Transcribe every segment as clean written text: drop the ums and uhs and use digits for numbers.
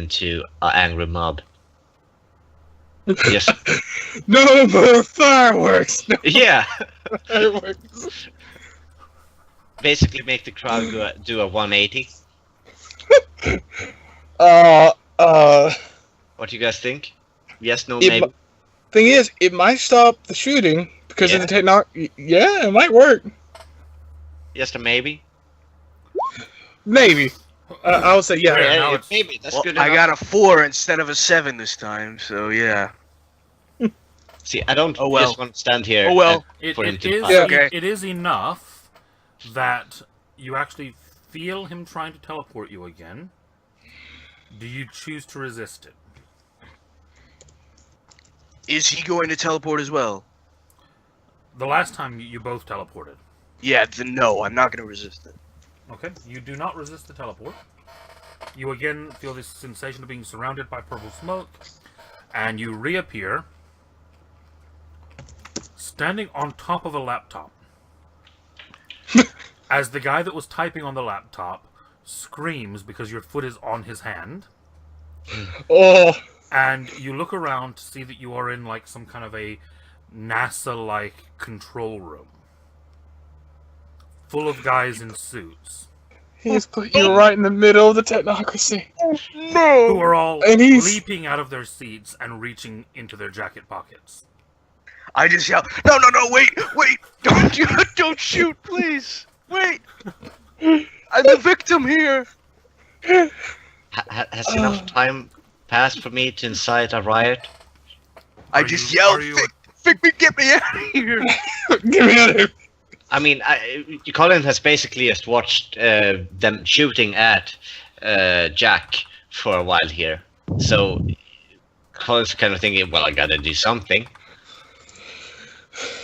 into an angry mob. Yes. No more fireworks. No Yeah. fireworks. Basically, make the crowd do a 180. Uh, uh. What do you guys think? Yes, no, It, maybe. thing is, it might stop the shooting because of Yeah. the technology. Yeah, it might work. Yes, or maybe. Maybe. I would say yeah. Yeah, now it's- Maybe that's Well, good I enough. got a 4 instead of a 7 this time, so yeah. See, I don't Oh, well. just want to stand here. Oh, well. and for him It to is. fight. Yeah. Okay. It is enough that you actually feel him trying to teleport you again. Do you choose to resist it? Is he going to teleport as well? The last time you both teleported. Yeah, then no, I'm not going to resist it. Okay, you do not resist the teleport. You again feel this sensation of being surrounded by purple smoke, and you reappear standing on top of a laptop. As the guy that was typing on the laptop screams because your foot is on his hand, Oh, and you look around to see that you are in like some kind of a NASA-like control room, full of guys in suits. he's put you right in the middle of the technocracy. Who are all And he's- leaping out of their seats and reaching into their jacket pockets. I just yell, no, wait, don't shoot, please, wait. I'm the victim here. Has enough time passed for me to incite a riot? I Are just you- yelled, are you- get me out of here. Get me out of here. I mean, Colin has basically just watched them shooting at Jack for a while here. So Colin's kind of thinking, well, I gotta do something.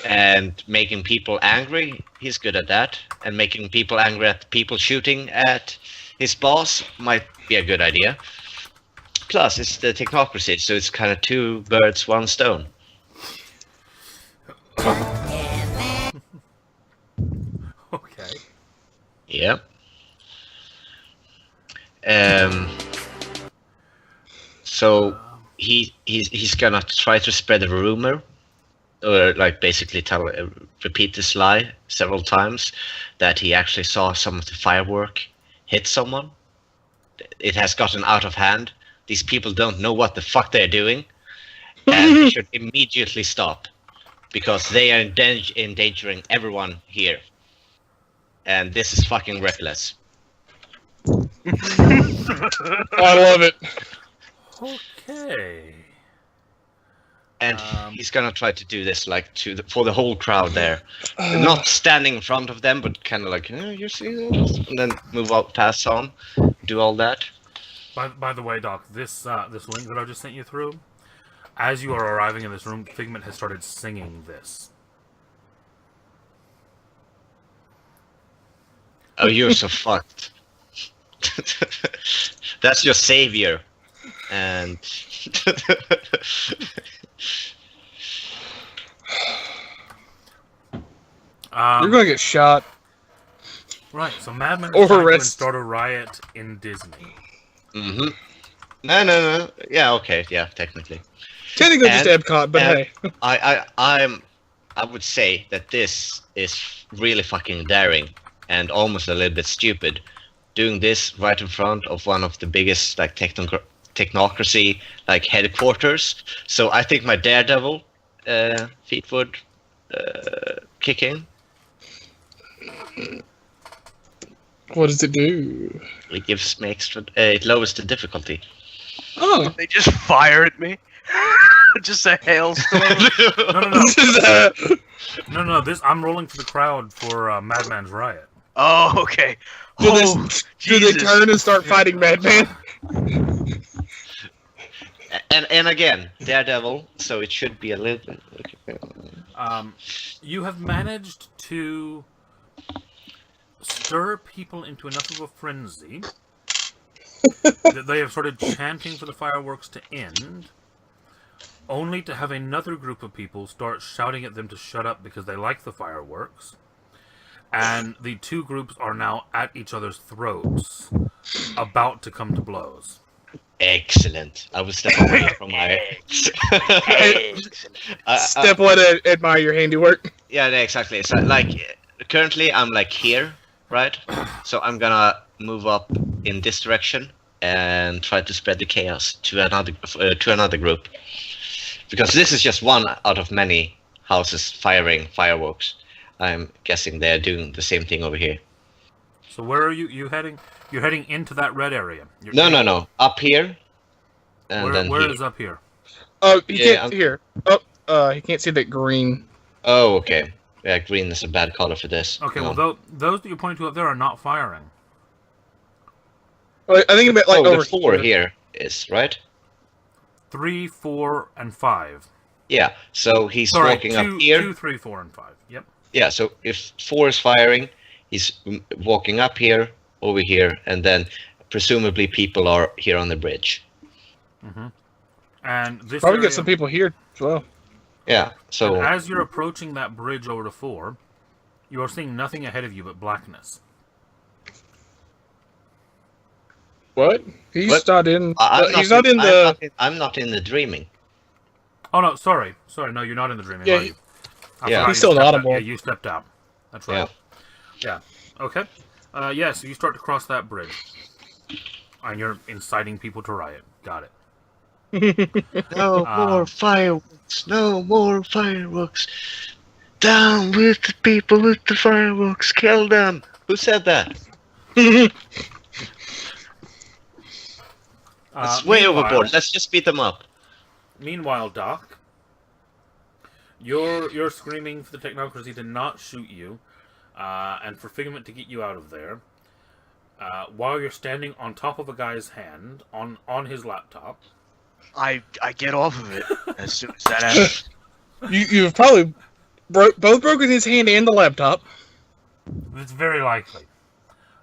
And making people angry, he's good at that. And making people angry at people shooting at his boss might be a good idea. Plus, it's the technocracy, so it's kind of 2 birds, 1 stone. Okay. Yeah. So he's gonna try to spread a rumor, or like basically repeat this lie several times, that he actually saw some of the firework hit someone. It has gotten out of hand. These people don't know what the fuck they're doing, and they should immediately stop, because they are endangering everyone here. And this is fucking reckless. I love it. Okay. And he's gonna try to do this like for the whole crowd there, not standing in front of them, but kind of like, you see this, and then move out, pass on, do all that. By the way, Doc, this link that I just sent you through, as you are arriving in this room, Figment has started singing this. Oh, you're so fucked. That's your savior, and You're gonna get shot. Right, so Madman Or is trying to arrest. start a riot in Disney. mm-hmm. No. Yeah, okay, yeah, technically. Technically just And- Epcot, but and- hey. I would say that this is really fucking daring and almost a little bit stupid. Doing this right in front of one of the biggest like technocracy like headquarters. So I think my daredevil feet would kick in. What does it do? It gives me extra. It lowers the difficulty. Oh. They just fire at me. Just a hailstorm. No. This I'm rolling for the crowd for Madman's riot. Oh, okay. Do they, Oh, do they Jesus. turn and start fighting Madman? And again, daredevil. So it should be a little bit. You have managed to stir people into enough of a frenzy that they have started chanting for the fireworks to end, only to have another group of people start shouting at them to shut up because they like the fireworks. And the 2 groups are now at each other's throats, about to come to blows. Excellent. I will step away from my. Step one to admire your handiwork. Yeah, exactly. So like currently I'm like here, right? So I'm gonna move up in this direction and try to spread the chaos to another group, because this is just one out of many houses firing fireworks. I'm guessing they're doing the same thing over here. So where are you heading? You're heading into that red area. No. Up here. And then where here. is up here? Oh, you Yeah, can't hear. Oh, you can't see that green. Oh, okay. Yeah, green is a bad color for this. Okay, No. well, those that you're pointing to up there are not firing. Well, I think about like the over 4 here is, right? 3, 4, and 5. Yeah, so he's Sorry, walking up here. 2, 3, 4, and 5. Yep. Yeah, so if 4 is firing, he's walking up here, over here, and then presumably people are here on the bridge. Mm-hmm. And this probably area, get some people here as well. Yeah, so and as you're approaching that bridge over to 4, you are seeing nothing ahead of you but blackness. What? He's What? not in. I'm he's not in the. I'm not in the dreaming. Oh no, sorry, no, you're not in the dreaming. Yeah, are you? I yeah. forgot He's you still in stepped out. Audible. Yeah, you stepped out. That's right. Yeah. Okay. Yeah. So you start to cross that bridge, and you're inciting people to riot. Got it. No more fireworks! No more fireworks! Down with the people with the fireworks! Kill them! Who said that? That's way Meanwhile- overboard. Let's just beat them up. Meanwhile, Doc, you're screaming for the technocracy to not shoot you, and for Figment to get you out of there. While you're standing on top of a guy's hand on his laptop. I get off of it as soon as that happens. You've probably both broken his hand and the laptop. It's very likely.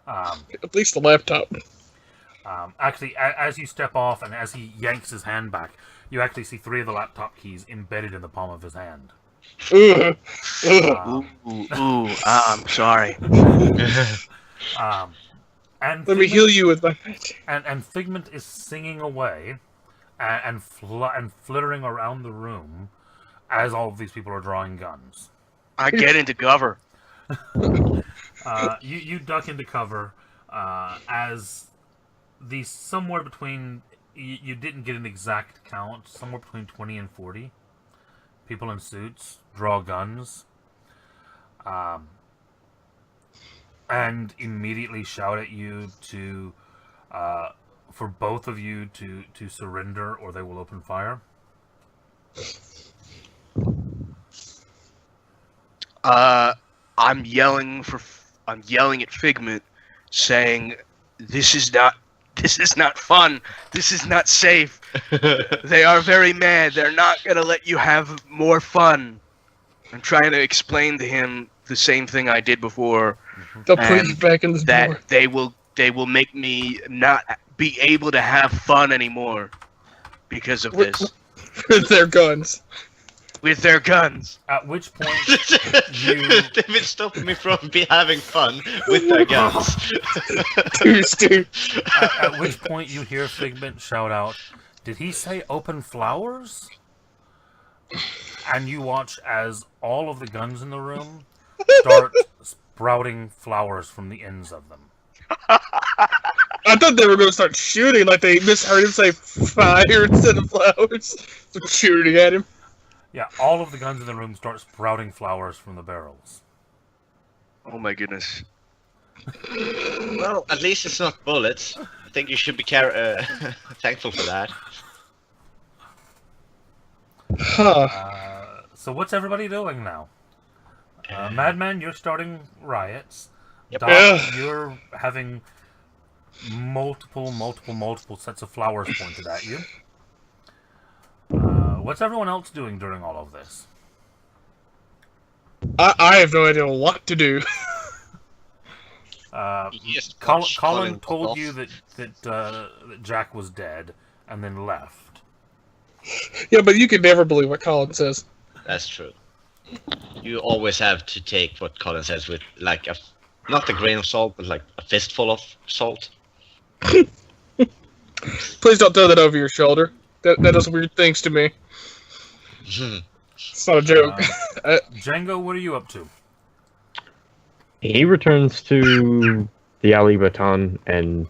At least the laptop. Actually, as you step off and as he yanks his hand back, you actually see 3 of the laptop keys embedded in the palm of his hand. Ugh. I'm sorry. And Let me heal you with my magic. And Figment is singing away and flittering around the room as all of these people are drawing guns. I get into cover. You duck into cover as these somewhere between, you didn't get an exact count, somewhere between 20 and 40 people in suits draw guns and immediately shout at you to for both of you to surrender or they will open fire. I'm yelling at Figment, saying, "This is not fun. This is not safe. They are very mad. They're not gonna let you have more fun." I'm trying to explain to him the same thing I did before. They'll put you back in the That door. they will make me not be able to have fun anymore because of this. With their guns. With their guns. At which point They've been stopping me from having fun with their guns. Dude. at which point you hear Figment shout out, "Did he say open flowers?" And you watch as all of the guns in the room start sprouting flowers from the ends of them. I thought they were going to start shooting, like they misheard him say fire instead of flowers. So shooting at him. Yeah, all of the guns in the room start sprouting flowers from the barrels. Oh my goodness. Well, at least it's not bullets. I think you should be thankful for that. Huh. So what's everybody doing now? Madman, you're starting riots. Yep. Doc, Ugh. you're having multiple sets of flowers pointed at you. What's everyone else doing during all of this? I have no idea what to do. Yes, Colin told you that Jack was dead and then left. Yeah, but you can never believe what Colin says. That's true. You always have to take what Colin says with like not a grain of salt, but like a fistful of salt. Please don't throw that over your shoulder. That does weird things to me. It's not a joke. Django, what are you up to? He returns to the alley baton and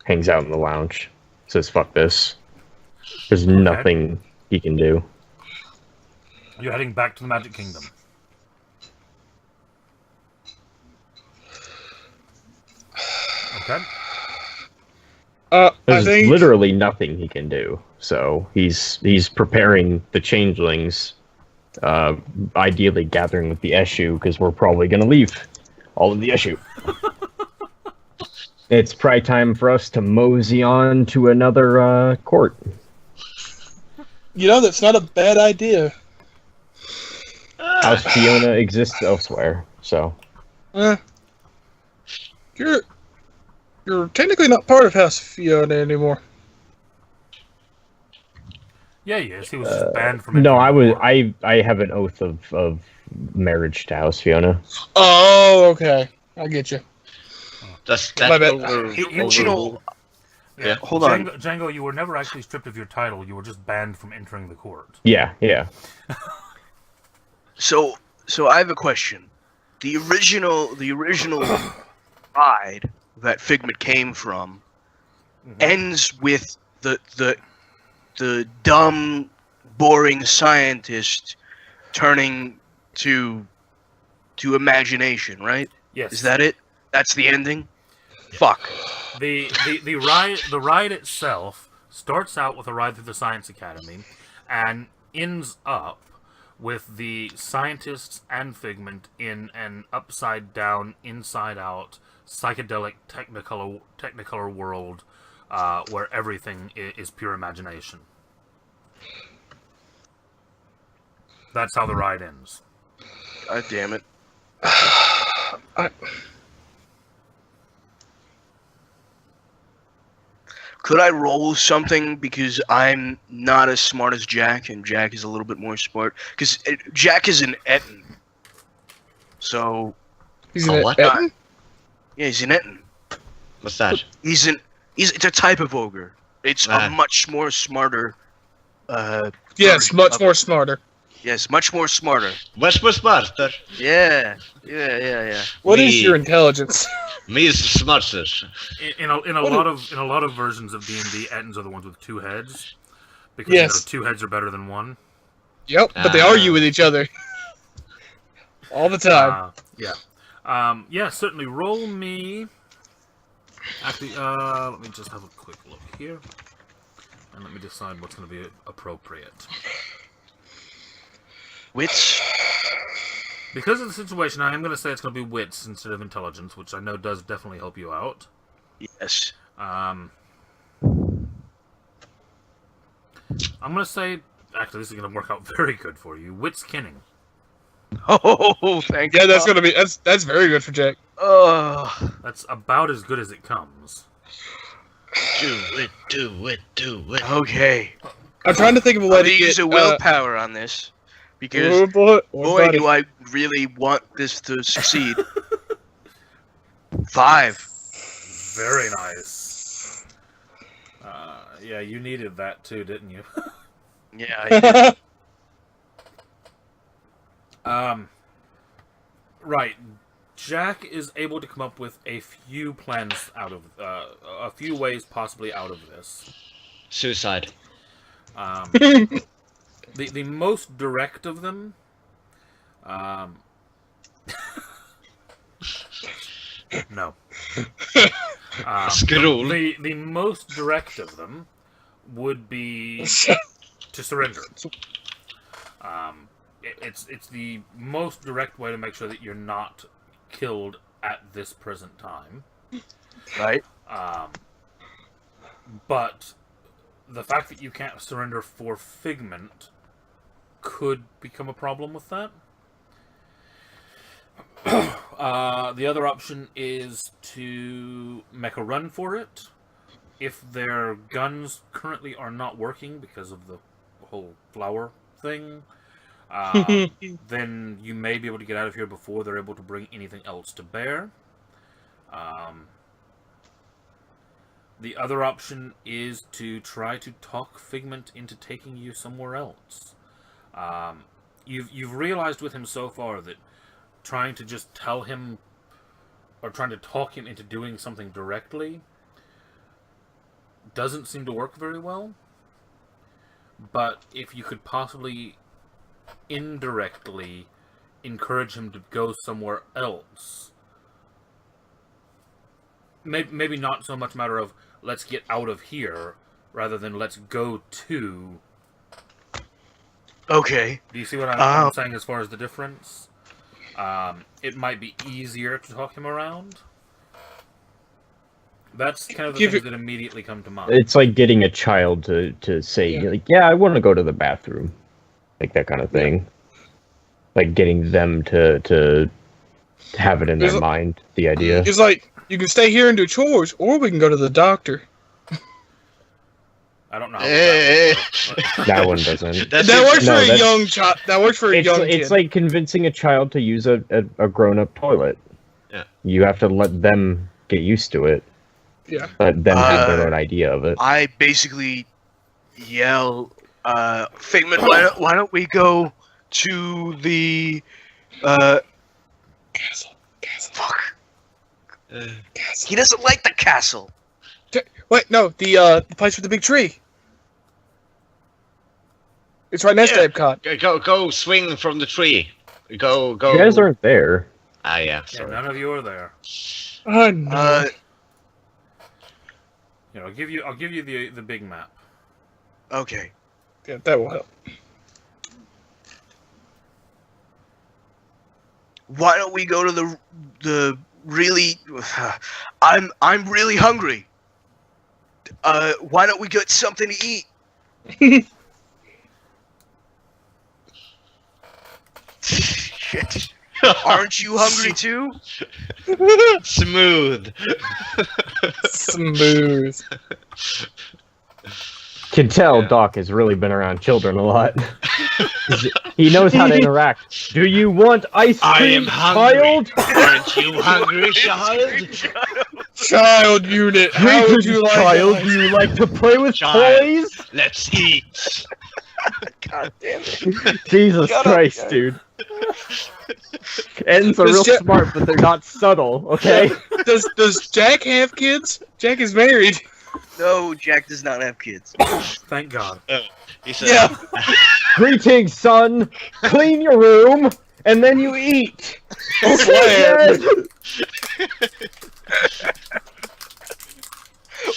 hangs out in the lounge. Says, fuck this. There's nothing he can do. You're heading back to the Magic Kingdom. Okay. There's literally nothing he can do. So he's preparing the changelings, ideally gathering with the issue, because we're probably going to leave all of the issue. It's probably time for us to mosey on to another court. You know, that's not a bad idea. House Fiona exists elsewhere, so... You're technically not part of House Fiona anymore. Yeah, he is. He was just banned from it. No, I have an oath of marriage to House Fiona. Oh, okay. I get you. Does My that bad. You know, Yeah, hold on. Django, you were never actually stripped of your title. You were just banned from entering the court. Yeah. So I have a question. The original ride that Figment came from ends with the dumb, boring scientist turning to imagination, right? Yes. Is that it? That's the ending? Fuck. The ride itself starts out with a ride through the Science Academy and ends up with the scientists and Figment in an upside down, inside out, psychedelic technicolor world where everything is pure imagination. That's how the ride ends. God damn it. Could I roll something because I'm not as smart as Jack, and Jack is a little bit more smart? Because Jack is an Eton. So... He's an what? Eton? Yeah, he's an Eton. What's that? It's a type of ogre. It's a much more smarter... Yes, much more smarter. Yes, much more smarter. Much more smarter. Yeah. What is your intelligence? Me is smarter. In a lot of versions of D&D, Ettins are the ones with two heads, because two heads are better than one. Yep, but they argue with each other all the time. Yeah, certainly. Roll me. Actually, let me just have a quick look here, and let me decide what's going to be appropriate. Wits. Because of the situation, I am going to say it's going to be wits instead of intelligence, which I know does definitely help you out. Yes. I'm going to say, actually, this is going to work out very good for you. Wits Kinning. Oh, thank you. Yeah, that's gonna be that's very good for Jack. That's about as good as it comes. Do it. Okay. I'm trying to think of a way I'm to gonna get use a willpower on this because boy, do I really want this to succeed. 5. Very nice. Yeah, you needed that too, didn't you? Yeah, I did. Right. Jack is able to come up with a few plans out of, a few ways possibly out of this. Suicide. The most direct of them, no. Scroll. The most direct of them would be to surrender. It's the most direct way to make sure that you're not killed at this present time. Right. But the fact that you can't surrender for Figment could become a problem with that. The other option is to make a run for it. If their guns currently are not working because of the whole flower thing, then you may be able to get out of here before they're able to bring anything else to bear. The other option is to try to talk Figment into taking you somewhere else. You've realized with him so far that trying to just tell him or trying to talk him into doing something directly doesn't seem to work very well. But if you could possibly indirectly encourage him to go somewhere else, maybe not so much a matter of let's get out of here rather than let's go to. Okay. Do you see what I'm saying as far as the difference? It might be easier to talk him around. That's kind of the things that immediately come to mind. It's like getting a child to say, yeah, I want to go to the bathroom. Like that kind of thing. Like getting them to have it in their mind, the idea. It's like, you can stay here and do chores, or we can go to the doctor. I don't know how that works, That one doesn't. That works for a young child. That works for a young kid. It's like convincing a child to use a grown-up toilet. Yeah. You have to let them get used to it. Yeah. Let them have their own idea of it. I basically yell, Figment, why don't we go to the Castle. fuck. He doesn't like the castle. Wait, no, the place with the big tree. It's right next to Epcot. Go swing from the tree. Go. You guys aren't there. Ah, yeah. Yeah, Sorry. none of you are there. Oh, no. I'll give you the big map. Okay. Yeah, that will help. Why don't we go to the really? I'm really hungry. Why don't we get something to eat? Shit. Aren't you hungry too? Smooth. Smooth. Can tell Doc has really been around children a lot. He knows how to interact. Do you want ice cream, I am hungry. child? Aren't you hungry, child? Child unit. How would you like child? it? Do you like to play with Child. toys? Let's eat. God damn it. Jesus Christ, dude. Ends are real smart, but they're not subtle, okay? Does Jack have kids? Jack is married. No, Jack does not have kids. Thank God. He said, Yeah. Greetings, son. Clean your room, and then you eat. Okay.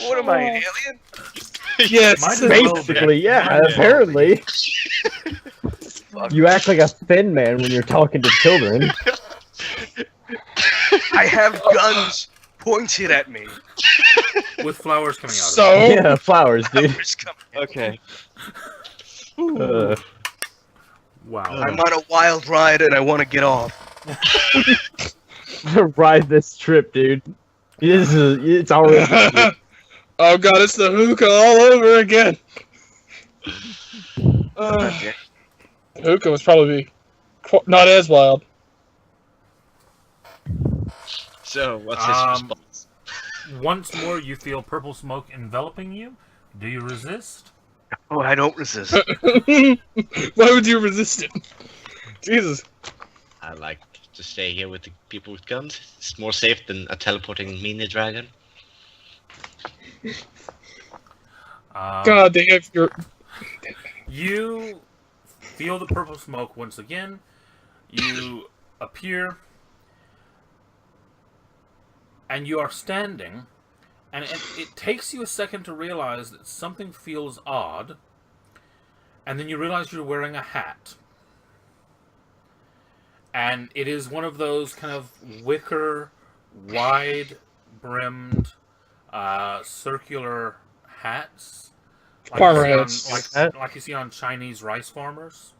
What am I, an alien? Yes. Might as well be. Basically, yeah, Might as well apparently. You act like a thin man when you're talking to children. I have guns pointed at me. With flowers coming out of it. So Yeah, flowers, dude. Flowers coming at me. okay. Wow. I'm on a wild ride and I want to get off. Ride this trip, dude. It's already. oh god, it's the hookah all over again. Okay. Hookah was probably not as wild. So, what's his response? Once more, you feel purple smoke enveloping you. Do you resist? Oh, I don't resist. Why would you resist it? Jesus. I like to stay here with the people with guns. It's more safe than a teleporting mini dragon. God, they have your... You feel the purple smoke once again. You appear, and you are standing, and it takes you a second to realize that something feels odd, and then you realize you're wearing a hat. And it is one of those kind of wicker, wide-brimmed, circular hats. Farmer hats. Like you see on Chinese rice farmers.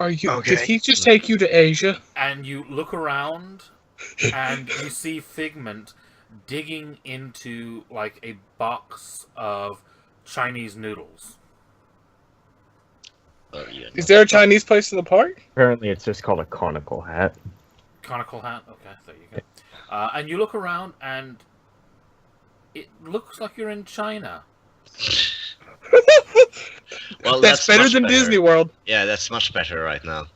Are you? Okay. Did he just take you to Asia? And you look around, and you see Figment digging into, like, a box of Chinese noodles. Oh, yeah, Is there a Chinese place in the park? Apparently, it's just called a conical hat. Conical hat? Okay, there you go. And you look around, and It looks like you're in China. Well, That's better much than Disney World. Yeah, that's much better right now.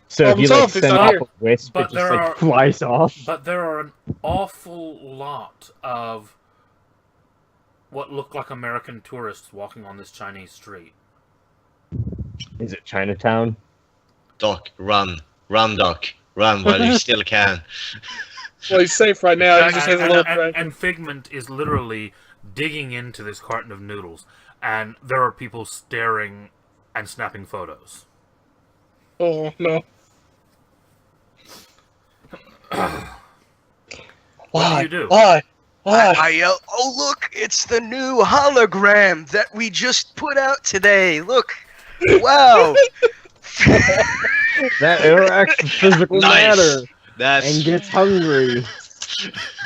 So if you Problem like solved, it's send not off here. a wisp, But it just there like are- flies off. But there are an awful lot of what look like American tourists walking on this Chinese street. Is it Chinatown? Doc, run, Doc, run while you still can. Well, he's safe right now. He just has a little crack. And Figment is literally digging into this carton of noodles, and there are people staring and snapping photos. Oh, no. What do you do? Why? I yell, "Oh look, it's the new hologram that we just put out today. Look, wow!" That interacts with physical Nice. matter That's and gets hungry.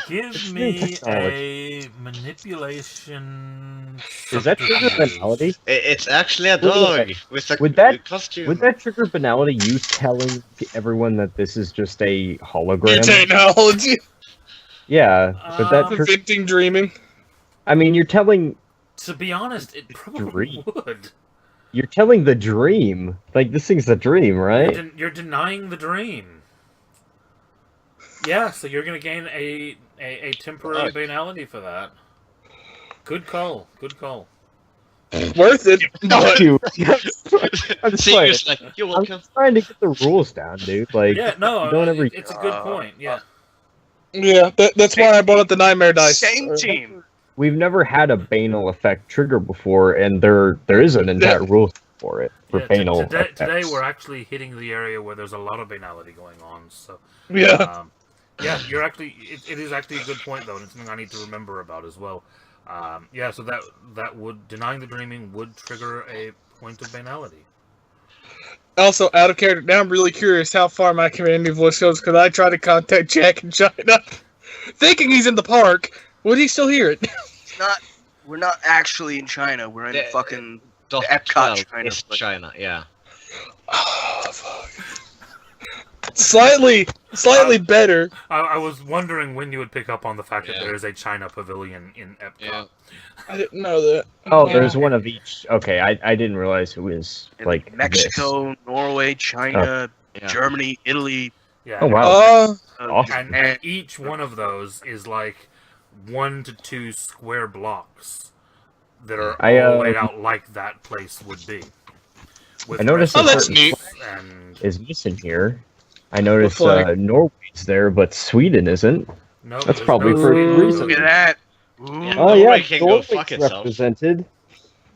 Give me a manipulation. Does that trigger subterfuge. banality? it's actually a Wait, dog with a would that- costume. Would that trigger banality? You telling everyone that this is just a hologram? New technology. Yeah, but that trigger. Preventing dreaming. I mean, you're telling To be honest, it probably Dream. would. the dream. Like this thing's a dream, right? You're denying the dream. Yeah, so you're going to gain a temporary Fuck. banality for that. Good call. Good call. Worth it. Fuck But you. I'm just See, like, you're just like, you're I'm welcome. just trying to get the rules down, dude. Like, Yeah, no, don't ever. it's a good point. Yeah. yeah, that's why I brought up the nightmare dice. Same team. We've never had a banal effect trigger before, and there is an entire rule for it for Yeah, banal today effects. we're actually hitting the area where there's a lot of banality going on. So Yeah. yeah, you're actually it is actually a good point though, and it's something I need to remember about as well. Yeah, so that would denying the dreaming would trigger a point of banality. Also, out of character, now I'm really curious how far my community voice goes because I tried to contact Jack in China, thinking he's in the park. Would he still hear it? It's not. We're not actually in China. We're in The- fucking. Doc Epcot 12 China, is but- China, yeah. Oh, fuck. Slightly better. I was wondering when you would pick up on the fact that Yeah. there is a China pavilion in Epcot. Yeah. I didn't know that. Oh, Yeah. there's one of each. Okay, I didn't realize it was in like Mexico, Norway, China, Yeah. Germany, Italy. Yeah. Oh, wow. And Awesome. each one of those is like 1 to 2 square blocks that are all laid out like that place would be. With I noticed Oh, that's restaurants neat. And Is missing here. I noticed flag? Norway's there, but Sweden isn't. no, That's there's probably no for a Sweden. reason. Look at that. Ooh. Yeah. Oh Norway yeah, can go Norway's fuck itself. represented.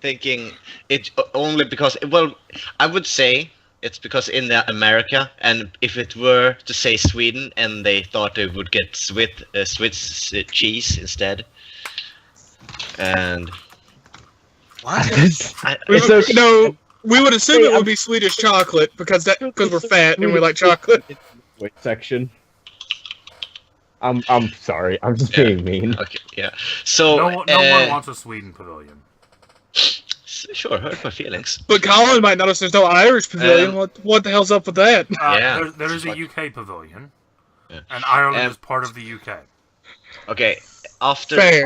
Thinking it only because, well, I would say it's because in America, and if it were to say Sweden and they thought they would get Swiss cheese instead, and What? No, we would assume it would be Swedish chocolate because we're fat and we like chocolate. Wait, section. I'm sorry. I'm just Yeah. being mean. okay, yeah. So No one wants a Sweden pavilion. sure, hurt my feelings. But Colin might notice there's no Irish pavilion. What the hell's up with that? Yeah. There is a Fuck. UK pavilion, Yeah. and Ireland Um, is part of the UK. Okay, after Fair.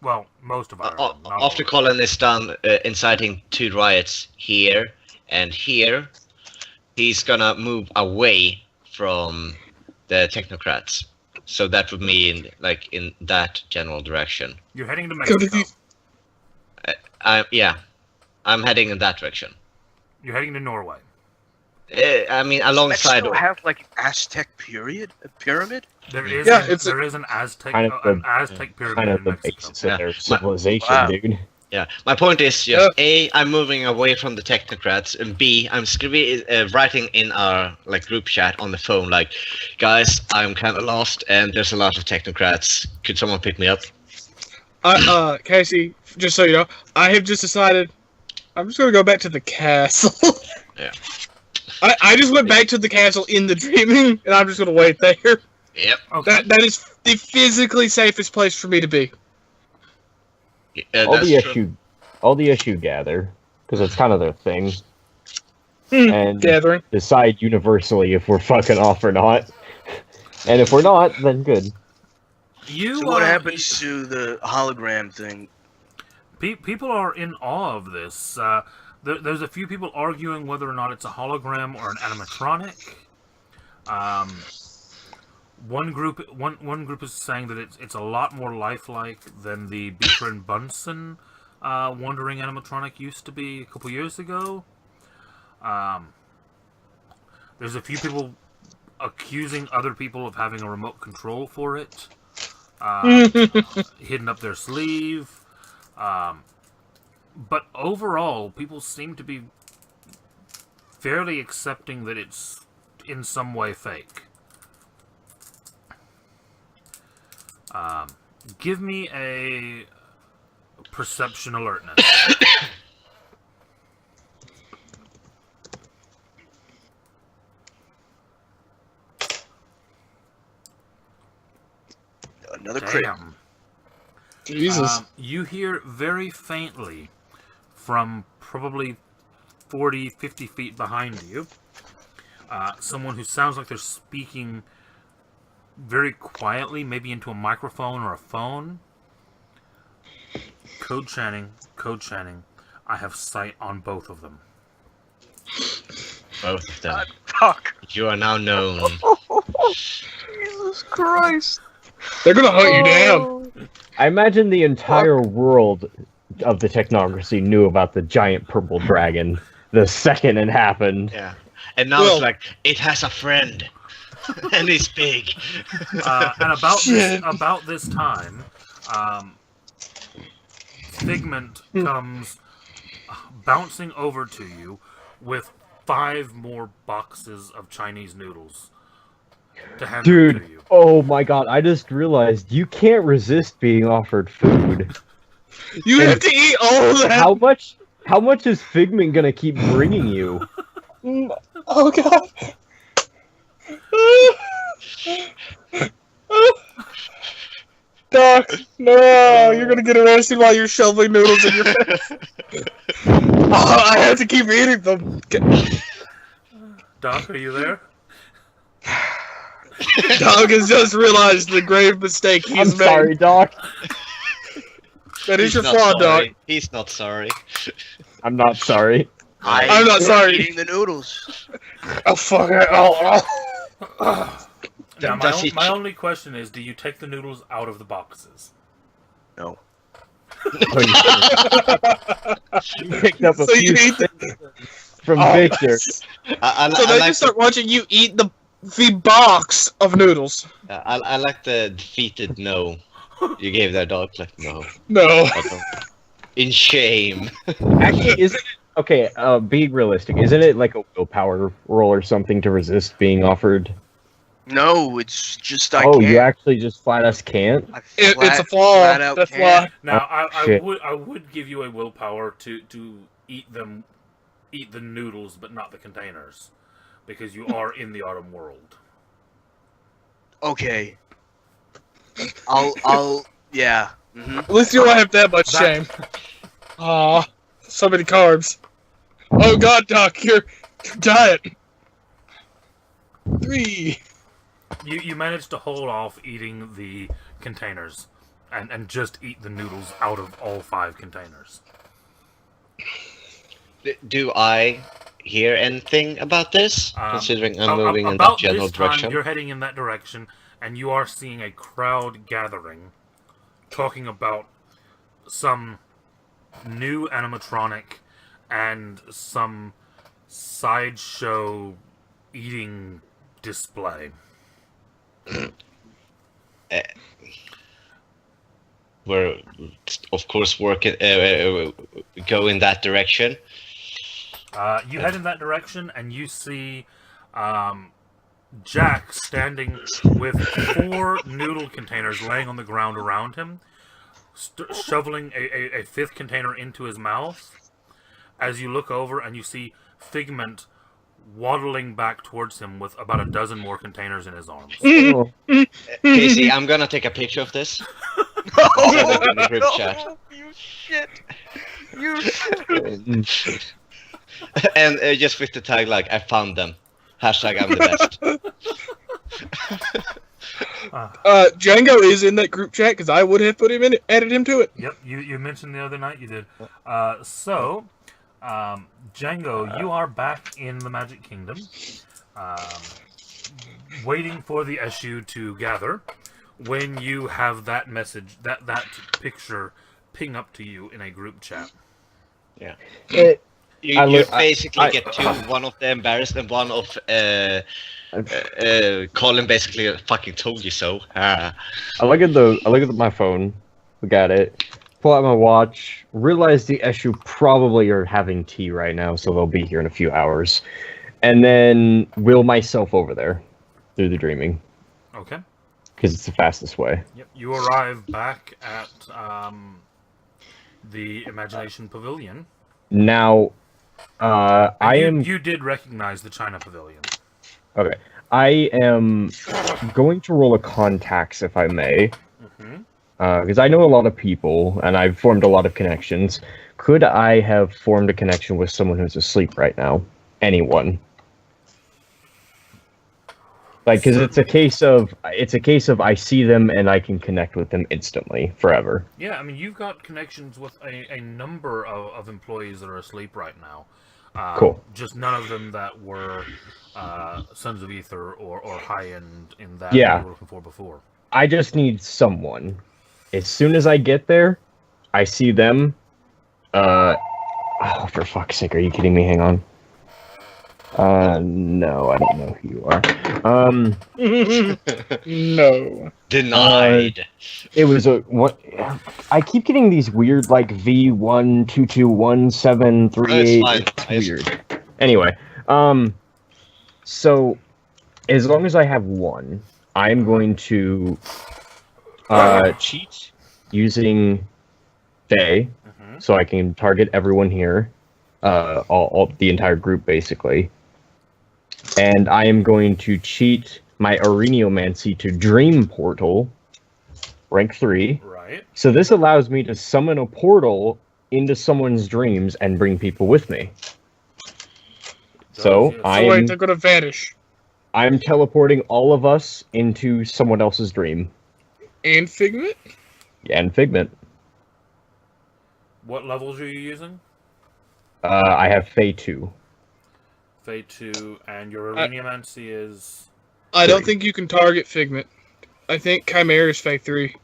Well, most of Ireland. not all after of it. Colin is done inciting 2 riots here and here, he's gonna move away from the technocrats. So that would mean like in that general direction. You're heading to Go to Mexico. I'm heading in that direction. You're heading to Norway. I mean, alongside. Mexico have like an Aztec pyramid? There is Yeah, there is an Aztec Kind of an Aztec pyramid Kind of in the Mexico. basis Yeah. of their civilization, Wow. dude. Yeah, my point is just I'm moving away from the technocrats, and B, I'm writing in our like group chat on the phone, like, guys, I'm kind of lost, and there's a lot of technocrats. Could someone pick me up? Casey, just so you know, I have just decided I'm just gonna go back to the castle. Yeah. I just went back to the castle in the dreaming, and I'm just gonna wait there. Yep. Okay. That is the physically safest place for me to be. All That's the true. issue gather, because it's kind of their thing, Hmm, and Gathering. decide universally if we're fucking off or not. And if we're not, then good. You. So what happens to the hologram thing? People are in awe of this. There's a few people arguing whether or not it's a hologram or an animatronic. One group is saying that it's a lot more lifelike than the Beaker and Bunsen wandering animatronic used to be a couple years ago. There's a few people accusing other people of having a remote control for it, hidden up their sleeve. But overall, people seem to be fairly accepting that it's in some way fake. Give me a perception alertness. Another crit. Damn. Jesus. You hear very faintly from probably 40, 50 feet behind you, someone who sounds like they're speaking very quietly, maybe into a microphone or a phone. Code Channing, I have sight on both of them. Both of them. Fuck. You are now known. Jesus Christ. They're gonna hunt you down. I imagine the entire world of the technocracy knew about the giant purple dragon the second it happened. Yeah. And now Well- it's like, it has a friend. And he's big. And about this time, Figment comes bouncing over to you with 5 more boxes of Chinese noodles to hand them to Dude, you. oh my god, I just realized you can't resist being offered food. You have to eat all of that. How much is Figment gonna keep bringing you? Oh god. Doc, no, you're gonna get arrested while you're shoveling noodles in your face. Oh, I have to keep eating them. Doc, are you there? Dog has just realized the grave mistake he's I'm made. sorry, Doc. That is He's your not flaw, Doc. sorry. He's not sorry. I'm not sorry. I'm not sorry. Eating the noodles. Oh fuck it. Oh. Now, Does he my only question is, do you take the noodles out of the boxes? No. You picked up a So you few eat the... from Oh. Victor. So they just start watching you eat the box of noodles. I like the defeated no. You gave that dog like no. No. In shame. Actually, isn't it okay? Be realistic. Isn't it like a willpower roll or something to resist being offered? No, it's just I Oh, can't. you actually just flat us can't. I It's a flat flaw. out That's can't. why. Now, I shit. would give you a willpower to eat the noodles, but not the containers, because you are in the autumn world. Okay. I'll. Yeah. Mm-hmm. At least you don't have that much shame. Aw, so many carbs. Oh god, Doc, your diet. 3. You managed to hold off eating the containers, and just eat the noodles out of all 5 containers. Do I hear anything about this? Considering I'm moving in that About general this time, direction. you're heading in that direction, and you are seeing a crowd gathering, talking about some new animatronic and some sideshow eating display. We're, of course, working. Go in that direction. You head in that direction, and you see Jack standing with 4 noodle containers laying on the ground around him, shoveling a 5th container into his mouth. As you look over, and you see Figment waddling back towards him with about a dozen more containers in his arms. Casey, I'm gonna take a picture of this. Send it in the group chat. You shit. You shit. And just with the tag like, I found them. Hashtag I'm the best. Django is in that group chat because I would have put him in it, added him to it. Yep, you mentioned the other night you did. Django, you are back in the Magic Kingdom, waiting for the issue to gather. When you have that message, that picture ping up to you in a group chat. Yeah. It, You basically get two, one of the embarrassed and one of Colin basically fucking told you so. I look at my phone, look at it, pull out my watch, realize the issue probably are having tea right now, so they'll be here in a few hours, and then wheel myself over there through the dreaming. Okay. Because it's the fastest way. Yep. You arrive back at the Imagination Pavilion. Now, You did recognize the China Pavilion. Okay. I am going to roll a contacts, if I may. Because I know a lot of people, and I've formed a lot of connections. Could I have formed a connection with someone who's asleep right now? Anyone? Like, because it's a case of I see them and I can connect with them instantly, forever. Yeah, I mean, you've got connections with a number of employees that are asleep right now. Cool. Just none of them that were Sons of Ether or high-end in that Yeah. you were looking for before. I just need someone. As soon as I get there, I see them. Oh, for fuck's sake, are you kidding me? Hang on. No, I don't know who you are. No. Denied. It was a what? I keep getting these weird like V1221738. It's weird. Anyway, so as long as I have one, I'm going to cheat using Fae, so I can target everyone here, all the entire group basically. And I am going to cheat my Areniomancy to Dream Portal, rank 3. Right. So this allows me to summon a portal into someone's dreams and bring people with me. So Wait, they're gonna vanish. I'm teleporting all of us into someone else's dream. And Figment? And Figment. What levels are you using? I have Fae 2. Fae 2, and your Areniomancy is... I don't think you can target Figment. I think Chimera is Fae 3.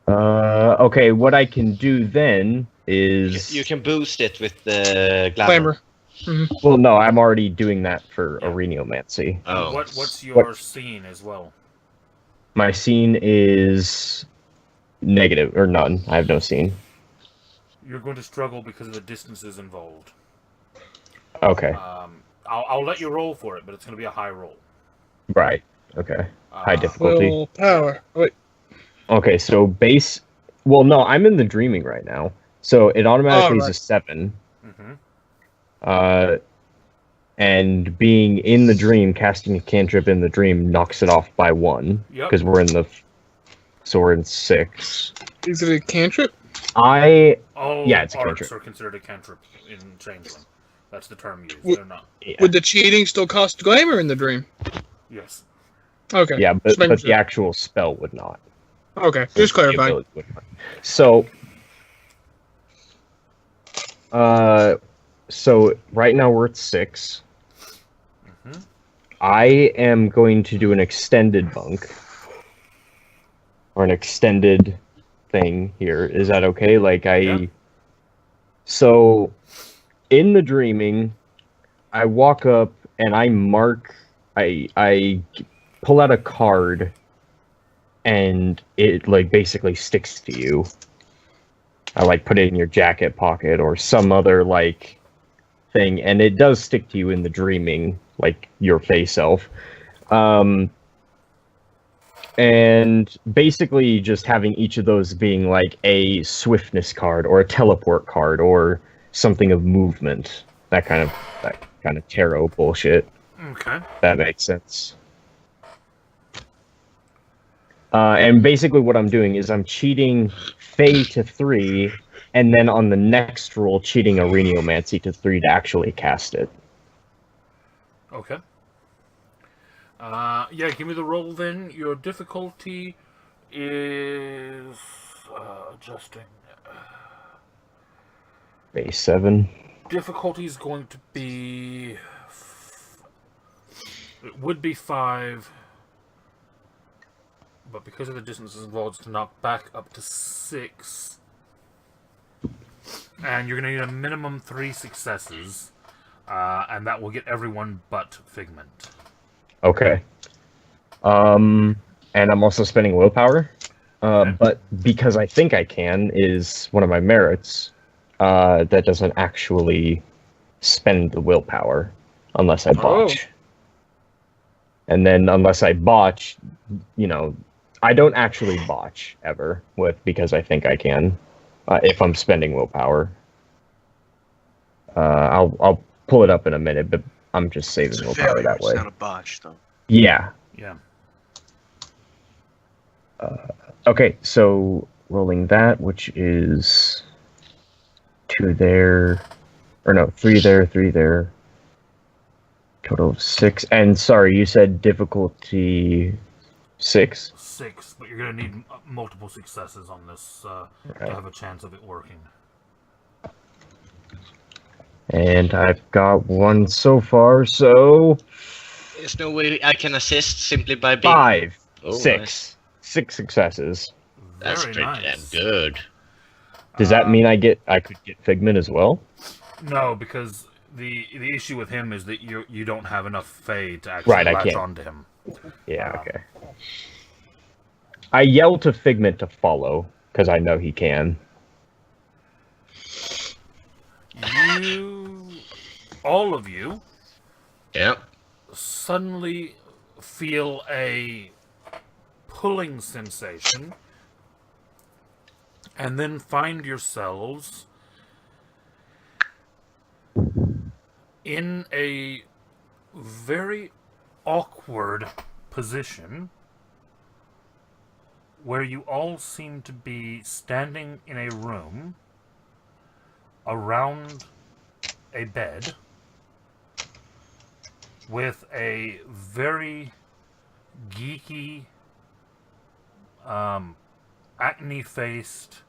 Okay, what I can do then is... You can boost it with the Glamour. Well, no, I'm already doing that for Areniomancy. Oh. What's your scene as well? My scene is negative, or none. I have no scene. You're going to struggle because of the distances involved. Okay. I'll let you roll for it, but it's going to be a high roll. Right. Okay. High difficulty. Will power. Wait. Okay, so base... Well, no, I'm in the dreaming right now. So it automatically is a 7. And being in the dream, casting a cantrip in the dream knocks it off by 1. Because we're in the... So we're in 6. Is it a cantrip? Yeah, it's a cantrip. Arts are considered a cantrip in Changeling. That's the term used. They're not. Yeah. Would the cheating still cost glamour in the dream? Yes. Okay. Yeah, but the actual spell would not. Okay, just clarifying. So, so right now we're at 6. I am going to do an extended bunk. Or an extended thing here. Is that okay? Like, So, in the dreaming, I walk up and I mark... I pull out a card and it like basically sticks to you. I like put it in your jacket pocket or some other like thing, and it does stick to you in the dreaming, like your face self. And basically just having each of those being like a swiftness card or a teleport card or something of movement. That kind of tarot bullshit. Okay. That makes sense. And basically what I'm doing is I'm cheating Fae to 3, and then on the next roll cheating Areniomancy to 3 to actually cast it. Okay. Yeah, give me the roll then. Your difficulty is adjusting. Base 7. Difficulty is going to be. It would be 5, but because of the distances involved, it's to knock back up to 6. And you're going to need a minimum 3 successes, and that will get everyone but Figment. Okay. And I'm also spending willpower. But because I think I can is one of my merits. That doesn't actually spend the willpower unless I botch. And then unless I botch, I don't actually botch ever because I think I can. If I'm spending willpower. I'll pull it up in a minute, but I'm just saving It's a willpower failure. that way. It's not a botch, though. Yeah. Yeah. Okay, so rolling that, which is 2 there, or no, 3 there, 3 there. Total of 6. And sorry, you said difficulty 6? 6, but you're going to need multiple successes on this to have a chance of it working. And I've got 1 so far, so There's no way I can assist simply by being... 5, Oh, 6. nice. 6 successes. That's Very pretty nice. damn good. Does that mean I could get Figment as well? No, because the issue with him is that you don't have enough Fey to actually Right, I latch can't. onto him. Yeah, okay. I yell to Figment to follow, because I know he can. All of you, Yeah. suddenly feel a pulling sensation, and then find yourselves in a very awkward position where you all seem to be standing in a room around a bed with a very geeky, acne-faced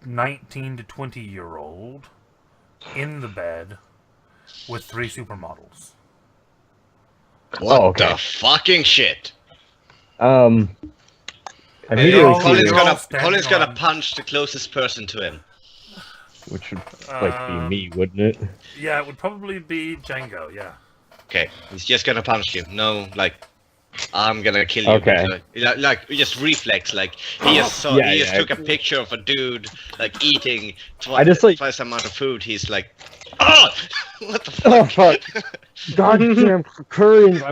19 to 20-year-old in the bed with 3 supermodels. What okay. the fucking shit? Immediately all- Colin's they're gonna, all standing Colin's gonna on- punch the closest person to him. which would be me, wouldn't it? Yeah, it would probably be Django, yeah. Okay, he's just gonna punch you. No, I'm gonna kill you. Okay. Just reflex. He just took a picture of a dude eating twice the amount of food. He's like, oh, what the fuck? Oh fuck! Goddamn currents!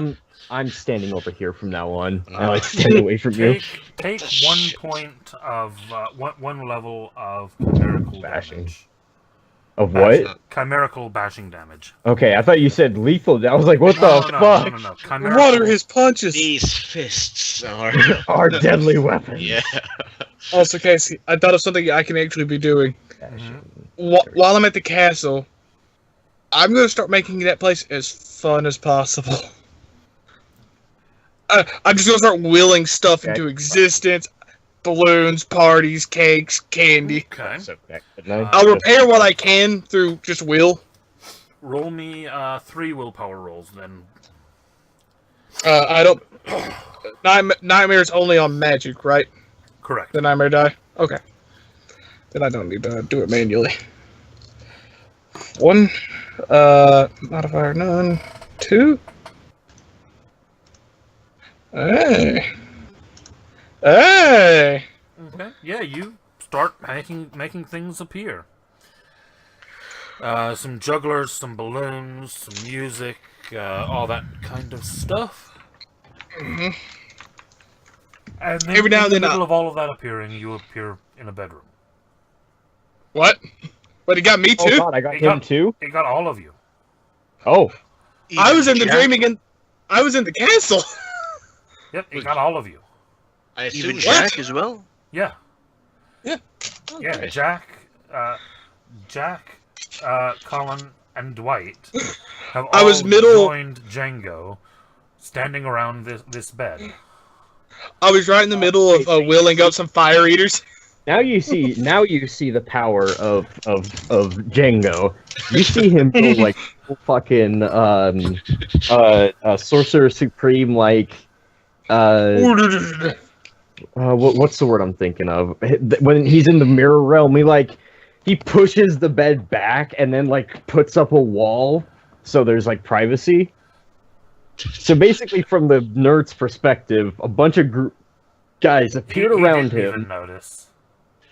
I'm standing over here from now on. I stand away from you. Take 1 point of one level of chimerical Bashing. damage. Of what? Chimerical bashing damage. Okay, I thought you said lethal. I was like, what No, the no, fuck? no, no, no. Chimerical. What are his punches? These fists are. Our deadly weapon. Yeah. Also, Casey, I thought of something I can actually be doing. While I'm at the castle, I'm going to start making that place as fun as possible. I'm just going to start willing stuff into existence. Balloons, parties, cakes, candy. Okay. I'll repair what I can through just will. Roll me 3 willpower rolls then. I don't... Nightmare's only on magic, right? Correct. The nightmare die? Okay. Then I don't need to do it manually. 1. Modifier none. 2. Hey. Hey. Okay. Yeah, you start making things appear. Some jugglers, some balloons, some music, all that kind of stuff. Mm-hmm. And then Every now in and the then middle of all of that appearing, you appear in a bedroom. What? But he got me Oh too? god, I got It him got- too? It got all of you. Oh. I was in the Jack- dreaming and I was in the castle. Yep, it got all of you. I assume Even What? Jack as well? Yeah. Yeah. Yeah, Okay. Jack, Colin, and Dwight have I all was joined Django, standing around this bed. I was right in the middle of wheeling up some fire eaters. Now you see the power of Django. You see him go like fucking Sorcerer Supreme, like what's the word I'm thinking of? When he's in the mirror realm, he pushes the bed back and then like puts up a wall so there's like privacy. So basically, from the nerd's perspective, a bunch of guys appeared around he didn't him. even notice.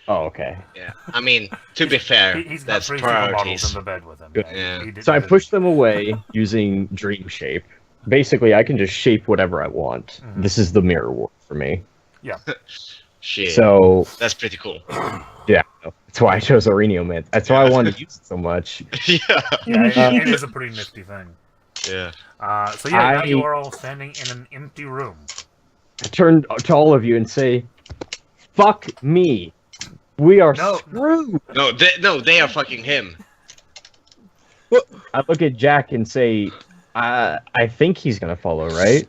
Oh, okay. Yeah, I mean, to be fair, He's got that's 3 models priorities. in the bed with him. Yeah. He didn't So I even- pushed them away using Dream Shape. Basically, I can just shape whatever I want. This is the mirror world for me. Yeah. Shit. So That's pretty cool. yeah, that's why I chose Arenio Mint. That's why I wanted to use it so much. Yeah. Yeah, it is a pretty nifty thing. Yeah. So yeah, now you are all standing in an empty room. I turn to all of you and say, "Fuck me. We are No. screwed." No, they are fucking him. I look at Jack and say, I think he's gonna follow, right?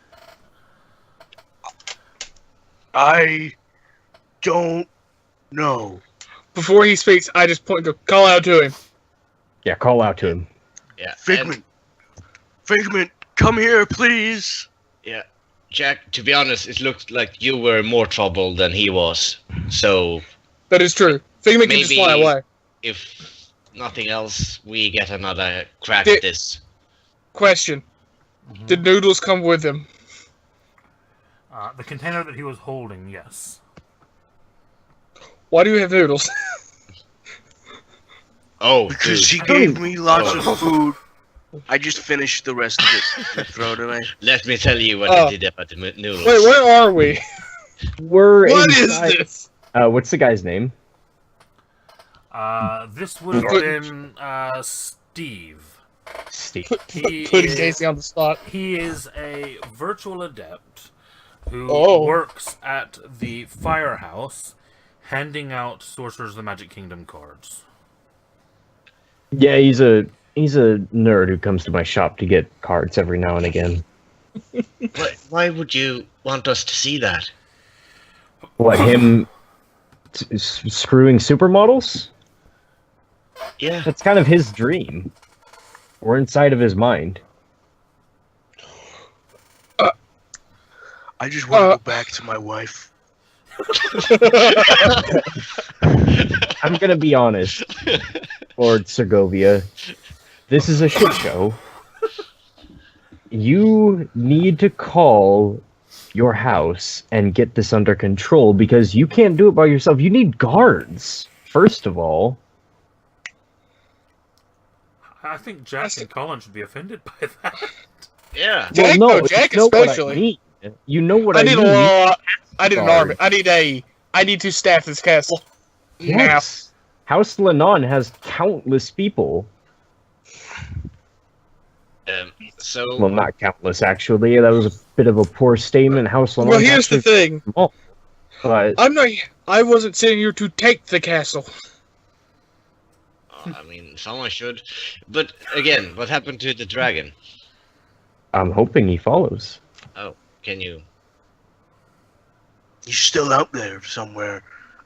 I don't know. Before he speaks, I just call out to him. Yeah, call out to him. Yeah. Figment, Figment, come here, please. Yeah. Jack, to be honest, it looked like you were more trouble than he was. So, That is true. Figment can just Maybe- fly away. if nothing else, we get another crack Did- at this. Question. Did Noodles come with him? The container that he was holding, yes. Why do you have Noodles? Oh, Because dude. she gave me lots Oh. of food. I just finished the rest of it. Throw it away. Let me tell you what Oh. they did about the noodles. Wait, where are we? We're What is inside. this? What's the guy's name? This would have been Steve. Steve. He Putting is- Casey on the spot. He is a virtual adept who Oh. works at the firehouse, handing out Sorcerers of the Magic Kingdom cards. Yeah, he's a nerd who comes to my shop to get cards every now and again. Why would you want us to see that? What, him screwing supermodels? Yeah. That's kind of his dream. We're inside of his mind. I just want to go back to my wife. I'm gonna be honest, Lord Segovia. This is a shit show. You need to call your house and get this under control because you can't do it by yourself. You need guards, first of all. I think Jack and Colin should be offended by that. Yeah. Jack, well, no, no, Jack you know what I especially. mean. You know what I I need mean. a lot. I need an Guard. army. I need to staff this castle. Yes. House Lenon has countless people. So Well, not countless, actually. That was a bit of a poor statement. House Lenon. Well, here's the thing. But I wasn't sitting here to take the castle. I mean, someone should. But again, what happened to the dragon? I'm hoping he follows. Can you? He's still out there somewhere.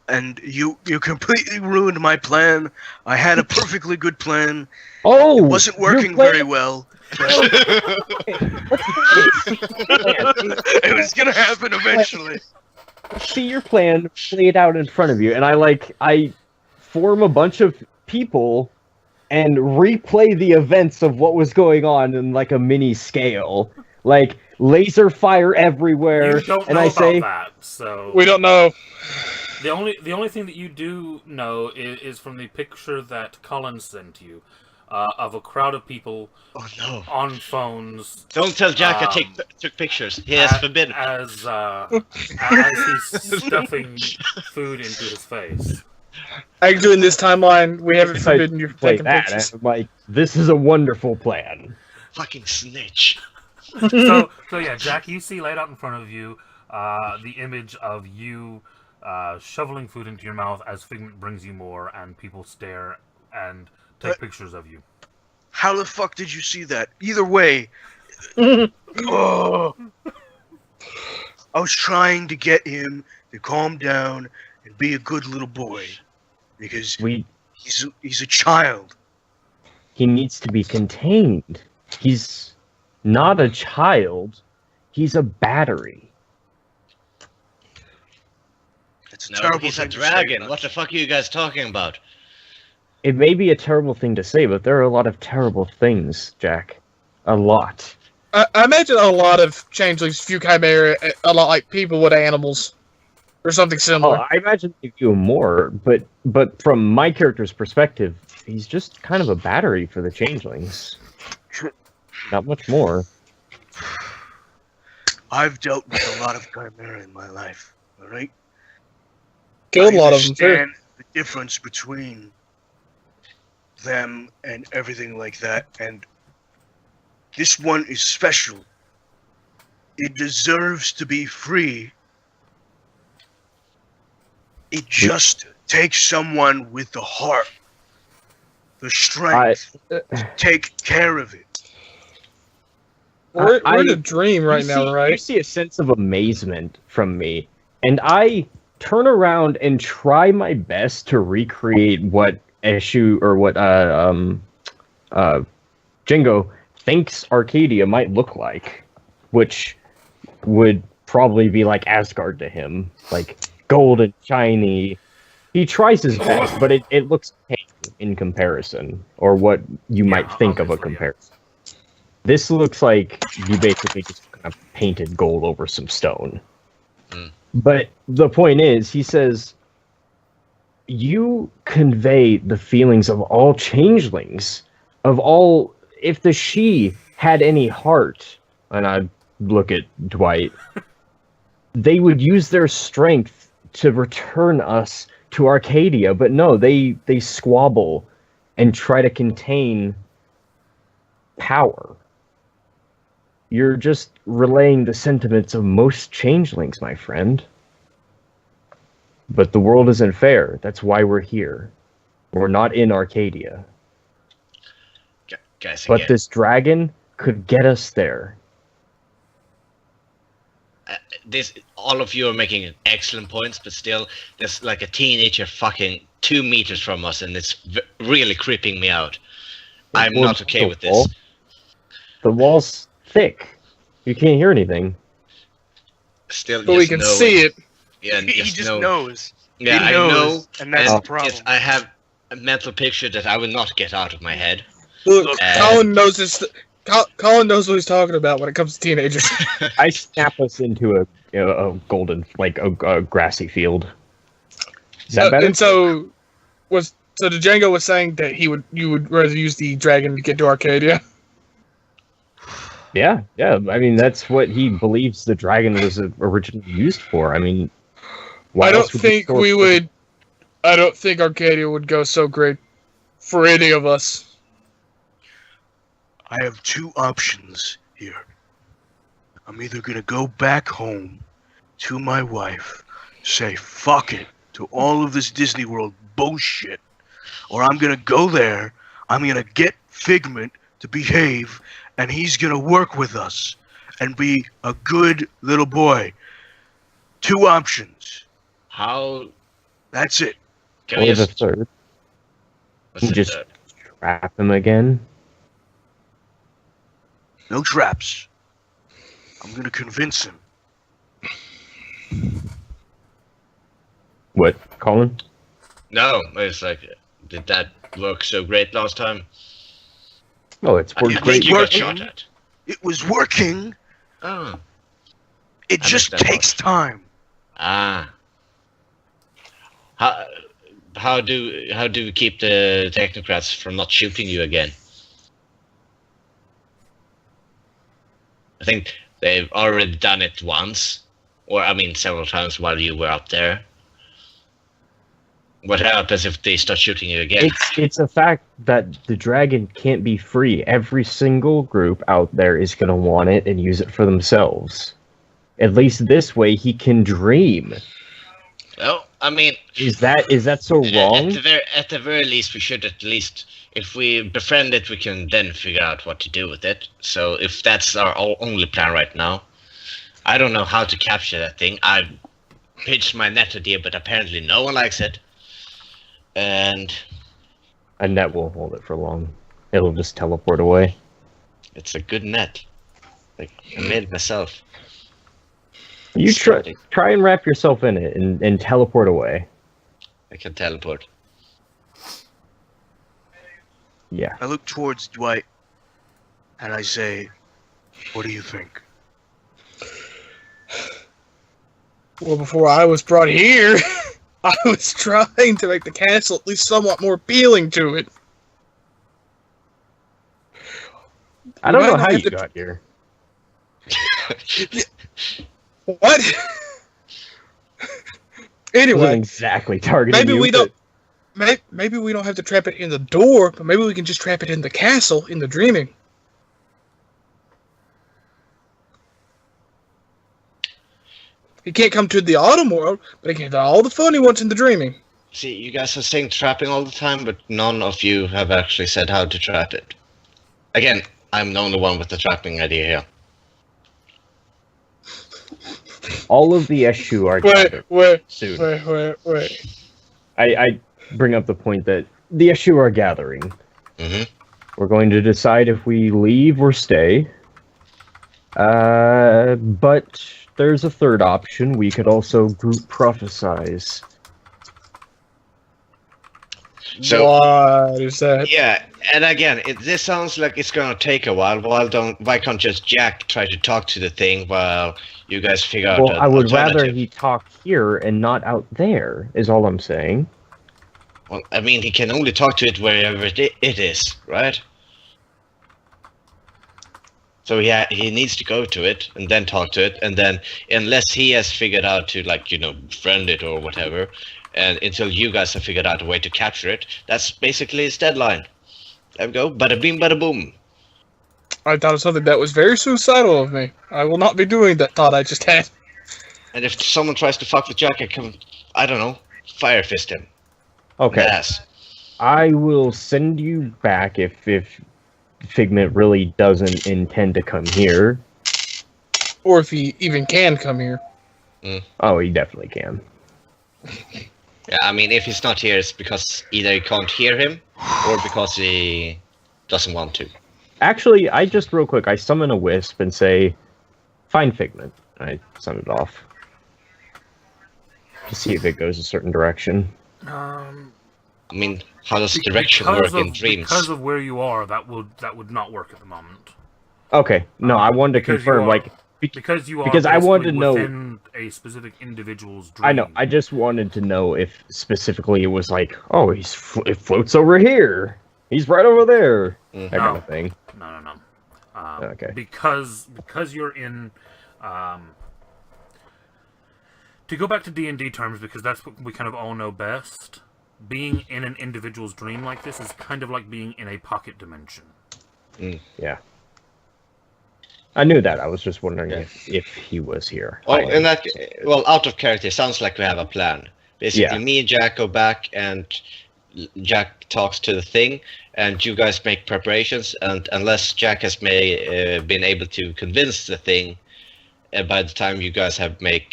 And you completely ruined my plan. I had a perfectly good plan. Oh, It wasn't your working plan- very well. What's the plan? It was gonna happen eventually. See your plan played out in front of you, and I form a bunch of people and replay the events of what was going on in like a mini scale, like laser fire everywhere, You don't and know I about say, that, so We don't know. the only thing that you do know is from the picture that Colin sent you of a crowd of people Oh no! on phones Don't tell Jack I Um, took pictures. He has forbidden. as he's stuffing food into his face. Actually, in this timeline, we haven't if I forbidden you from play taking that, pictures. I'm like, this is a wonderful plan. Fucking snitch. So yeah, Jack, you see laid out in front of you the image of you shoveling food into your mouth as Figment brings you more, and people stare and take pictures of you. How the fuck did you see that? Either way, oh, I was trying to get him to calm down and be a good little boy because he's a child. He needs to be contained. He's not a child. He's a battery. It's a No, terrible he's a thing to say, dragon. but- What the fuck are you guys talking about? It may be a terrible thing to say, but there are a lot of terrible things, Jack. A lot. I imagine a lot of changelings view chimera a lot like people would animals, or something Oh, similar. I imagine they do more, but from my character's perspective, he's just kind of a battery for the changelings. Not much more. I've dealt with a lot of chimera in my life, alright? Killed a lot of them too. understand the difference between them and everything like that, and this one is special. It deserves to be free. It just takes someone with the heart, the strength to take care of it. We're in a dream right You now, see- right? You see a sense of amazement from me, and I turn around and try my best to recreate what Eshu or what Jingo thinks Arcadia might look like, which would probably be like Asgard to him, like gold and shiny. He tries his best, but it looks tame in comparison, or what you might think of a obviously, yeah. comparison. This looks like you basically just kind of painted gold over some stone. Mm. But the point is, he says, you convey the feelings of all changelings, of all. If the she had any heart, and I look at Dwight, they would use their strength to return us to Arcadia. But no, they squabble and try to contain power. You're just relaying the sentiments of most changelings, my friend. But the world isn't fair. That's why we're here. We're not in Arcadia. Guys, But again, this dragon could get us there. all of you are making excellent points, but still, there's like a teenager fucking 2 meters from us, and it's really creeping me out. I'm Well, not okay the with wall- this. The wall's thick. You can't hear anything. Still, But we can see it. Yeah, He just know. knows. Yeah, He I knows, know. and that's and the problem. yes, I have a mental picture that I will not get out of my head. Look, Uh, Colin knows this. Colin knows what he's talking about when it comes to teenagers. I snap us into a golden, like a grassy field. Is that better? And so the Django was saying that you would rather use the dragon to get to Arcadia. Yeah. I mean, that's what he believes the dragon was originally used for. I mean, why I don't else would you think store we it? would. I don't think Arcadia would go so great for any of us. I have two options here. I'm either gonna go back home to my wife, say fuck it to all of this Disney World bullshit, or I'm gonna go there, I'm gonna get Figment to behave, and he's gonna work with us and be a good little boy. Two options. How That's it. can we Or the just third. what's the just- third? Trap him again. No traps. I'm gonna convince him. What, Colin? No, it's like, did that work so great last time? Oh, it's I worked think great. you got working. shot at. It was working. Oh. It I just missed that takes time. Ah. How do we keep the technocrats from not shooting you again? I think they've already done it once, or I mean several times while you were up there. What happens if they start shooting you again? It's a fact that the dragon can't be free. Every single group out there is going to want it and use it for themselves. At least this way he can dream. Well, I mean, Is that so wrong? At the very least, we should at least, if we befriend it, we can then figure out what to do with it. So if that's our only plan right now, I don't know how to capture that thing. I pitched my net idea, but apparently no one likes it. And A net won't hold it for long. It'll just teleport away. it's a good net. Like, I made it myself. You try and wrap yourself in it and teleport away. I can teleport. Yeah. I look towards Dwight and I say, "What do you think?" Well, before I was brought here, I was trying to make the castle at least somewhat more appealing to it. I don't might know not how have you to- got here. What? Wasn't Anyway, exactly targeting maybe you, we but- don't. Maybe we don't have to trap it in the door, but maybe we can just trap it in the castle in the dreaming. He can't come to the autumn world, but he can do all the fun he wants in the dreaming. See, you guys are saying trapping all the time, but none of you have actually said how to trap it. Again, I'm the only one with the trapping idea here. All of the Eshu are Wait, soon. wait. I bring up the point that the Eshu are gathering. Mm-hmm. We're going to decide if we leave or stay. But there's a third option. We could also group prophesize. So, What is that? yeah, and again, this sounds like it's gonna take a while. Why can't just Jack try to talk to the thing while you guys figure out? Well, an I would rather alternative? he talk here and not out there, is all I'm saying. Well, I mean, he can only talk to it wherever it is, right? So he needs to go to it and then talk to it, and then unless he has figured out to, like, friend it or whatever, and until you guys have figured out a way to capture it, that's basically his deadline. There we go. Bada bing, bada boom. I thought of something that was very suicidal of me. I will not be doing that thought I just had. And if someone tries to fuck with Jack, I don't know, fire fist him. Okay. Yes. I will send you back if Figment really doesn't intend to come here. Or if he even can come here. Oh, he definitely can. Yeah, I mean, if he's not here, it's because either you can't hear him, or because he doesn't want to. Actually, I just real quick, I summon a wisp and say, "Find Figment." I send it off to see if it goes a certain direction. I mean, how does direction work in dreams? Because of where you are, that would not work at the moment. Okay, no, I wanted to Because confirm, you are- like, Because you are Because I wanted to basically know- within a specific individual's dream. I know. I just wanted to know if specifically it was like, oh, it floats over here. He's right over there. Mhm. That kind of thing. No. Okay. Because you're in. To go back to D&D terms, because that's what we kind of all know best. Being in an individual's dream like this is kind of like being in a pocket dimension. Yeah. I knew that. I was just wondering Yeah. if he was here. Well, out of character, sounds like we have a plan. Basically, Yeah. me and Jack go back, and Jack talks to the thing, and you guys make preparations. And unless Jack has been able to convince the thing, by the time you guys have made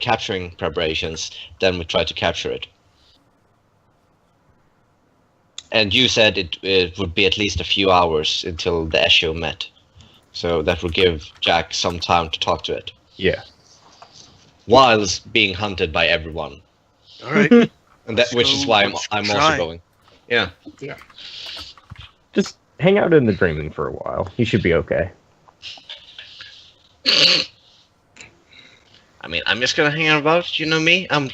capturing preparations, then we try to capture it. And you said it would be at least a few hours until the Esho met. So that would give Jack some time to talk to it. Yeah. Whilst being hunted by everyone. All right. And that, which is why I'm also try. going. Yeah. Just hang out in the dreaming for a while. He should be okay. I mean, I'm just gonna hang about, you know me? I'm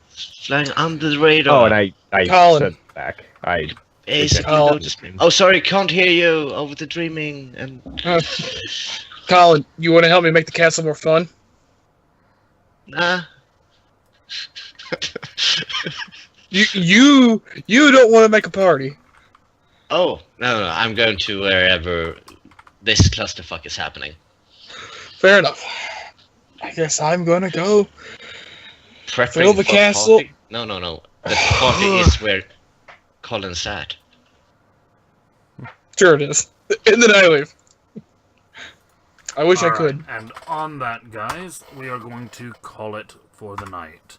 flying under the radar. Oh, and I Colin. said back. I Basically Colin. noticed me. Oh, sorry, can't hear you over the dreaming. And Colin, you want to help me make the castle more fun? nah. You don't want to make a party. Oh, no, I'm going to wherever this clusterfuck is happening. Fair enough. I guess I'm gonna go Prepping Fill the for castle. Party? No. The party is where Colin's at. Sure it is. And then I leave. I wish I All could. right, and on that, guys, we are going to call it for the night.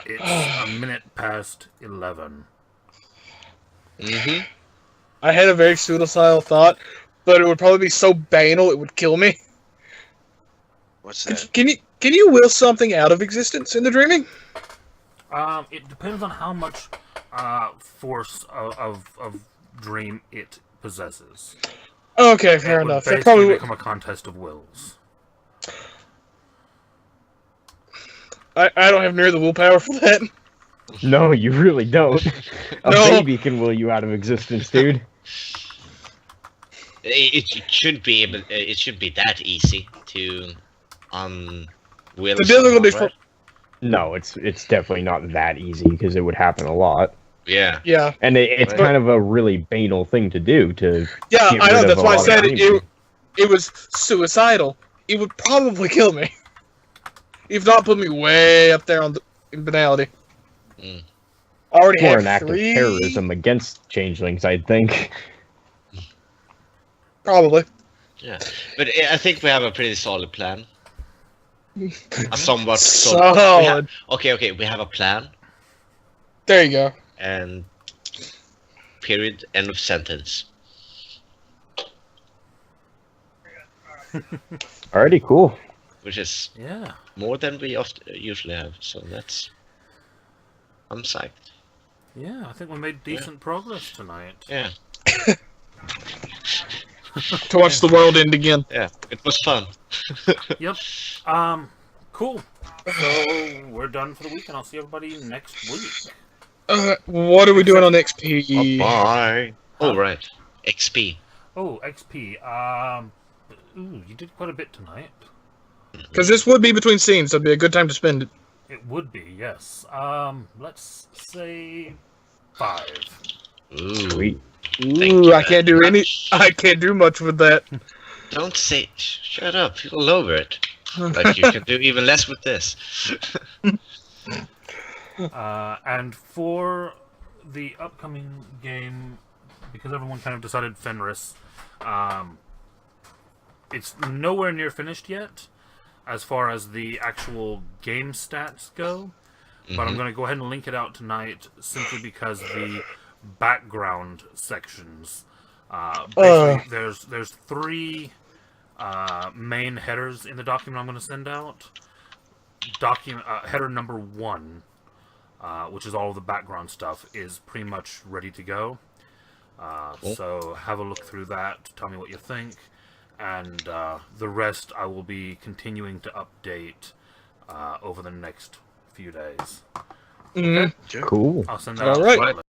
It's a minute past 11. Mm-hmm. I had a very suicidal thought, but it would probably be so banal it would kill me. What's that? Can you will something out of existence in the dreaming? It depends on how much force of dream it possesses. Okay, fair It would enough. That basically probably would. become a contest of wills. I don't have near the willpower for that. No, you really don't. A No. baby can will you out of existence, dude. It should be able. It should be that easy to will. The difficulty someone, for No, it's definitely not that easy because it would happen a lot, Yeah. yeah. and it's Right. kind of a really banal thing to do. To Yeah, get I know. rid of That's a why I lot of said dreaming. it was suicidal. It would probably kill me, if not put me way up there on in banality. Mm. I already More have an act of 3. terrorism against changelings, I'd think. Probably. Yeah, but I think we have a pretty solid plan. A somewhat Solid. Okay. We have a plan There you go. and period. End of sentence. Alrighty, cool. Which is Yeah. more than we usually have. So I'm psyched. Yeah, I think we made decent progress tonight. Yeah. To watch the world end again. Yeah. It was fun. Yep. Cool. So we're done for the week, and I'll see everybody next week. What are we doing on XP? Bye. Oh right. XP. Oh, XP. Ooh, you did quite a bit tonight. Because this would be between scenes, so it'd be a good time to spend it. It would be, yes. Let's say 5. Ooh. Sweet. Thank Ooh, you I can't do very any. much. I can't do much with that. Don't say. Shut up. You'll lower it. But you can do even less with this. And for the upcoming game, because everyone kind of decided Fenris, it's nowhere near finished yet as far as the actual game stats go. But I'm Mhm. going to go ahead and link it out tonight simply because the background sections. Basically, there's 3 main headers in the document I'm going to send out. Header number 1, which is all of the background stuff, is pretty much ready to go. Cool. So have a look through that. Tell me what you think, and the rest I will be continuing to update over the next few days. Mhm. Cool. I'll send that All out right. shortly.